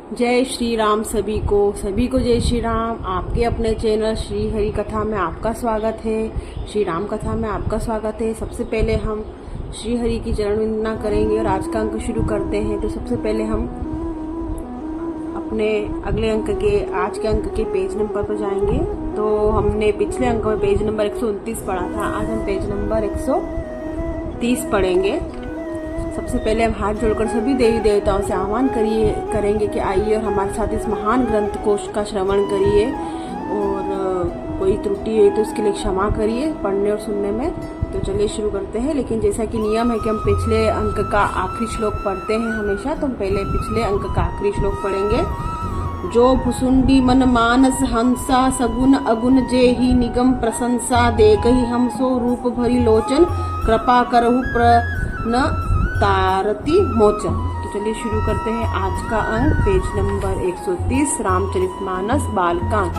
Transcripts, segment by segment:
जय श्री राम सभी को जय श्री राम। आपके अपने चैनल श्री हरि कथा में आपका स्वागत है। श्री राम कथा में आपका स्वागत है। सबसे पहले हम श्री हरि की चरण वंदना करेंगे और आज का अंक शुरू करते हैं। तो सबसे पहले हम अपने अगले अंक के आज के अंक के पेज नंबर पर जाएंगे। तो हमने पिछले अंक में पेज नंबर 129 पढ़ा था, आज हम पेज नंबर 130 पढ़ेंगे। सबसे पहले हम हाथ जोड़कर सभी देवी देवताओं से आह्वान करेंगे कि आइए और हमारे साथ इस महान ग्रंथ कोश का श्रवण करिए और कोई त्रुटि हुई तो उसके लिए क्षमा करिए पढ़ने और सुनने में। तो चलिए शुरू करते हैं। लेकिन जैसा कि नियम है कि हम पिछले अंक का आखिरी श्लोक पढ़ते हैं हमेशा, तो हम पहले पिछले अंक का आखिरी श्लोक पढ़ेंगे। जो भुसुंडी मन मानस हंसा सगुन अगुन जे ही निगम प्रशंसा देखहि हम सो रूप भरी लोचन कृपा करहु प्रन तारती मोचन। तो चलिए शुरू करते हैं आज का अंक पेज नंबर 130 रामचरितमानस बालकांड।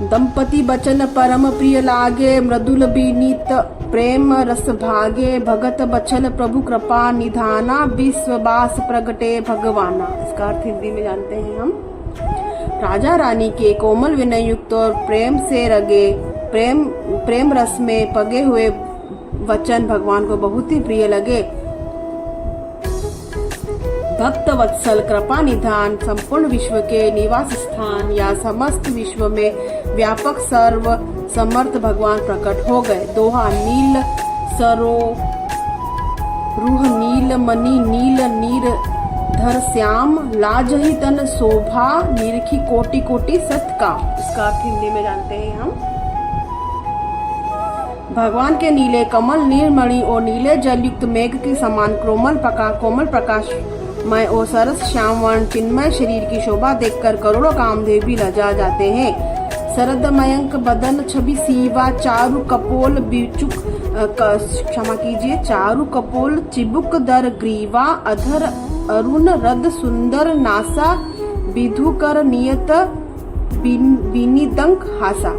दंपति बचन परम प्रिय लागे मृदुल विनीत प्रेम रस भागे भगत बचल प्रभु कृपा निधाना विश्ववास प्रगटे भगवाना। इसका अर्थ हिंदी में जानते हैं हम। राजा रानी के कोमल विनय युक्त और प्रेम से रगे प्रेम रस में पगे हुए वचन भगवान को बहुत ही प्रिय लगे। भक्त वत्सल कृपा निधान संपूर्ण विश्व के निवास स्थान या समस्त विश्व में व्यापक सर्व समर्थ भगवान प्रकट हो गए। दोहा नील सरो रूह नील मणि नील नीर धर श्याम लाजहि तन शोभा निरखी कोटि कोटि सत का। इसका अर्थ हिंदी में जानते हैं हम। भगवान के नीले कमल नीलमणि और नीले जल युक्त मेघ के समान कोमल प्रकाश मय और सरस श्याम वर्ण चिन्मय शरीर की शोभा देखकर करोड़ों कामदेव भी लजा जाते हैं। शरद मयंक बदन छवि सीवा चारु कपोल बिचुक चारु कपोल चिबुक दर ग्रीवा अधर अरुण रद सुंदर नासा विधुकर नियत विनिदंक हासा।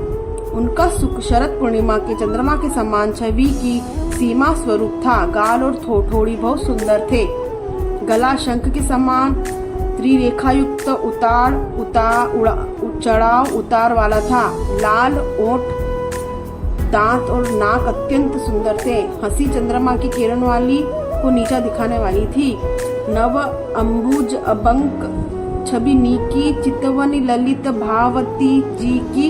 उनका सुख शरद पूर्णिमा के चंद्रमा के समान छवि की सीमा स्वरूप था। गाल और ठोड़ी बहुत सुंदर थे। गला शंख के समान त्रिरेखायुक्त चढ़ाव उतार वाला था। लाल ओठ दांत और नाक अत्यंत सुंदर थे। हंसी चंद्रमा की किरण वाली को नीचा दिखाने वाली थी। नव अंबुज अबंक छवि नीकी चितवन ललित भावती जी की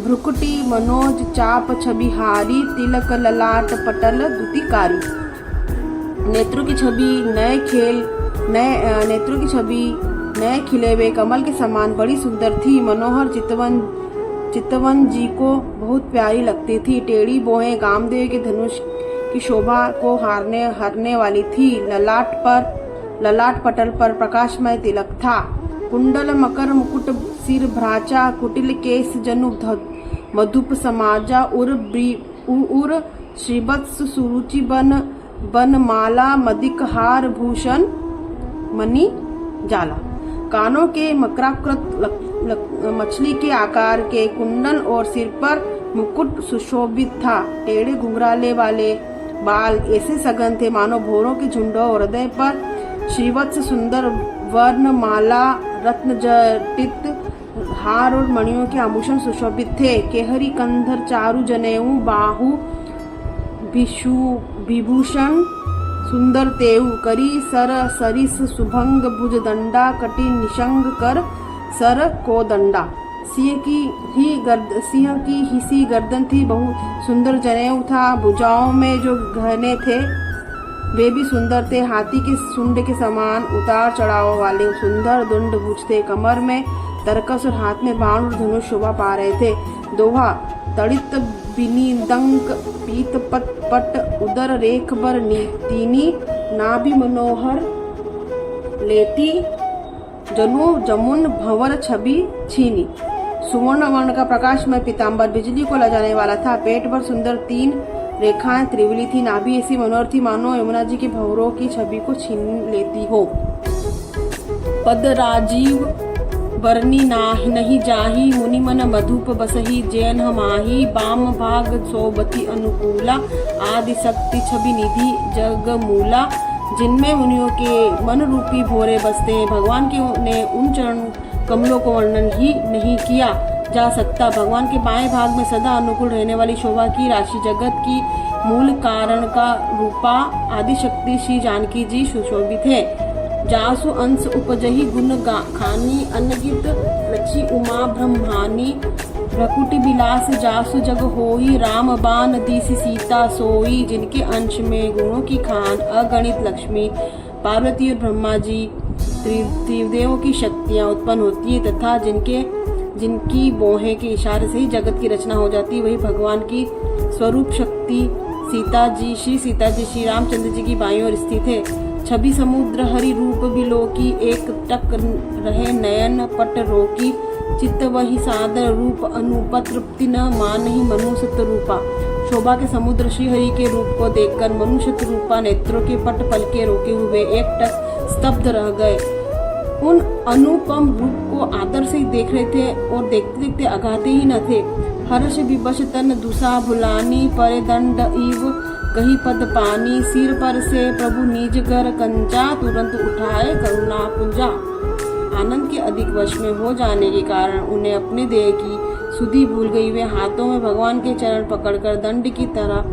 भ्रुकुटी मनोज चाप छवि हारी तिलक ललाट पटल दुतिकारी। नेत्रों की छवि नए खिले हुए कमल के समान बड़ी सुंदर थी। मनोहर चितवन जी को बहुत प्यारी लगती थी। टेढ़ी बोहें कामदेव के धनुष की शोभा को हरने वाली थी। ललाट पटल पर प्रकाशमय तिलक था। कुंडल मकर मुकुट सिर भ्राचा कुटिल केस जनु मधुप समाजा उर श्रीवत्स सुरुचि बन माला मदिक हार भूषण मणि जाला। कानों के मकराकृत मछली के आकार के कुंडल और सिर पर मुकुट सुशोभित था। टेढ़े घुंघराले वाले बाल ऐसे सघन थे मानो भौरों के झुंडों। हृदय पर श्रीवत्स सुंदर वर्ण माला रत्न जटित हार और मणियों के आभूषण सुशोभित थे। केहरी कंधर चारु जनेऊ बाहु विभूषण सुंदर तेऊ करी सर सरिस सुभंग भुज दंडा कटि निशंग कर सर को दंडा। सिंह की हिसी गर्दन थी, बहुत सुंदर जनेऊ था। भुजाओं में जो गहने थे वे भी सुंदर थे। हाथी के सुंड के समान उतार चढ़ाव वाले सुंदर दुंड भुज थे। कमर में तरकस और हाथ में बाण और धनुष शोभा पा रहे थे। दोहा तड़ित बिनीदंक पीत पट उदर रेख बर तीनी नाभि मनोहर लेती जनु जमुन भंवर छवि छीनी। सुवर्ण वर्ण का प्रकाशमय पीताम्बर बिजली को लजाने वाला था। पेट पर सुंदर 3 रेखाएं त्रिवली थी। नाभि ऐसी मनोहर थी मानो यमुना जी के भंवरों की छवि को छीन लेती हो। पद राजीव बरनी नहीं जाही मुनि मन मधुप बसही जैन हमाही। बाम भाग सोबती अनुकूला आदि शक्ति छवि निधि जग मूला जिनमें मुनियों के मन रूपी भोरे बसते हैं। भगवान के ने उन चरण कमलों को वर्णन ही नहीं किया जा सकता। भगवान के बाएं भाग में सदा अनुकूल रहने वाली शोभा की राशि जगत की मूल कारण का रूपा आदिशक्ति श्री जानकी जी सुशोभित है। जासु अंश उपजही गुण खानी अन्नगित लक्ष्मी उमा ब्रह्मानी प्रकुटि विलास जासु जग होई राम बान दीसी सीता सोई। जिनके अंश में गुणों की खान अगणित लक्ष्मी पार्वती और ब्रह्मा जी त्रिदेवों की शक्तियां उत्पन्न होती है तथा जिनकी बोहें के इशारे से ही जगत की रचना हो जाती है, वही भगवान की स्वरूप शक्ति सीता जी श्री रामचंद्र जी की बाईं ओर स्थित है। छवि समुद्र हरि रूप बिलोकी एक टक रहे नयन पट रोकी। चित्त वही सादर रूप अनुपत तृप्ति न मान ही मनुष्य रूपा। शोभा के समुद्र श्री हरि के रूप को देखकर मनुष्य रूपा नेत्रों के पट पल के रोके हुए एक टक स्तब्ध रह गए। उन अनुपम रूप को आदर से ही देख रहे थे और देखते देखते अगाते ही न थे। हर्ष विवश तन दुसा भुलानी पर दंड इव कही पद पानी। सिर पर से प्रभु निज घर कंचा तुरंत उठाए करुणा पुंजा। आनंद के अधिक वश में हो जाने के कारण उन्हें अपने देह की सुधि भूल गई। वे हाथों में भगवान के चरण पकड़कर दंड की तरह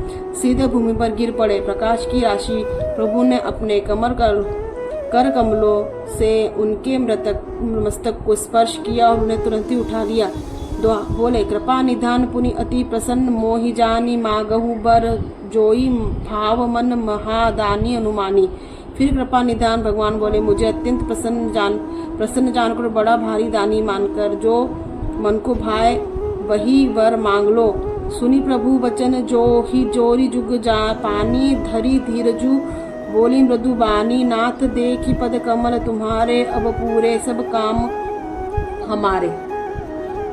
सीधे भूमि पर गिर पड़े। प्रकाश की राशि प्रभु ने अपने कर कमलों से उनके मस्तक को स्पर्श किया और उन्हें तुरंत ही उठा लिया। बोले कृपा निधान पुनि अति प्रसन्न मोहि जानी मागहु बर जोई भाव मन महादानी अनुमानी। फिर कृपा निधान भगवान बोले मुझे अत्यंत प्रसन्न जानकर बड़ा भारी दानी मानकर जो मन को भाए वही वर मांग लो। सुनी प्रभु वचन जो ही जोरी जुग जा पानी धरी धीरजू बोली मृदु बानी। नाथ देखी पद कमल तुम्हारे अब पूरे सब काम हमारे।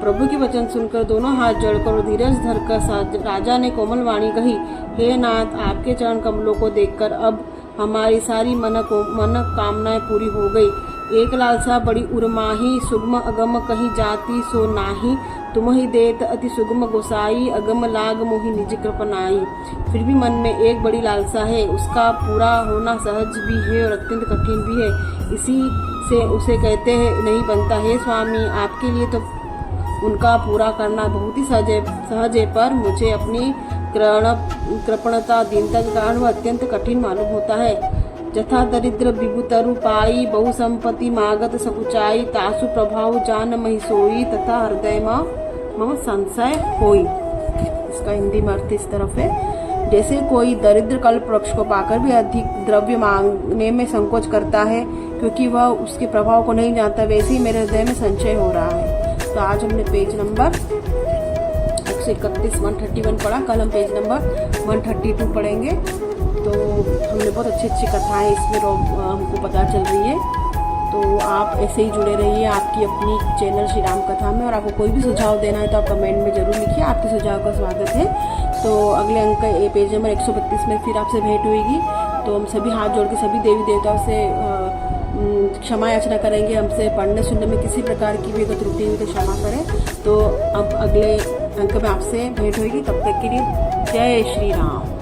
प्रभु के वचन सुनकर दोनों हाथ जोड़कर और धीरज धरकर राजा ने कोमल वाणी कही, हे नाथ आपके चरण कमलों को देखकर अब हमारी सारी मन कामनाएं पूरी हो गई। एक लालसा बड़ी उर्माही सुगम अगम कहीं जाती सो नाही। तुम ही देत अति सुगम गोसाई अगम लाग मोहि निज कृपनाई। फिर भी मन में एक बड़ी लालसा है, उसका पूरा होना सहज भी है और अत्यंत कठिन भी है। इसी से उसे कहते हैं नहीं बनता। हे स्वामी आपके लिए तो उनका पूरा करना बहुत ही सहज है पर मुझे अपनी कृपणता दीनता के कारण वह अत्यंत कठिन मालूम होता है। जथा दरिद्र विभुतरु पाई बहु संपत्ति मागत सकुचाई। तासु प्रभाव जान मही सोई तथा हृदय मम संशय होई। इसका हिंदी में अर्थ इस तरफ है, जैसे कोई दरिद्र कल्प वृक्ष को पाकर भी अधिक द्रव्य मांगने में संकोच करता है क्योंकि वह उसके प्रभाव को नहीं जानता, वैसे ही मेरे हृदय में संशय हो रहा है। तो आज हमने पेज नंबर 131 131 पढ़ा, कल हम पेज नंबर 132 पढ़ेंगे। तो हमने बहुत अच्छी कथाएं इसमें हमको पता चल रही है। तो आप ऐसे ही जुड़े रहिए आपकी अपनी चैनल श्री राम कथा में। और आपको कोई भी सुझाव देना है तो आप कमेंट में जरूर लिखिए, आपके सुझाव का स्वागत है। तो अगले अंक पेज नंबर 132 में फिर आपसे भेंट होगी। तो हम सभी हाथ जोड़ के सभी देवी देवताओं से क्षमा याचना करेंगे, हमसे पढ़ने सुनने में किसी प्रकार की भी त्रुटि हुई तो क्षमा करें। तो अब अगले अंक में आपसे भेंट होगी, तब तक के लिए जय श्री राम।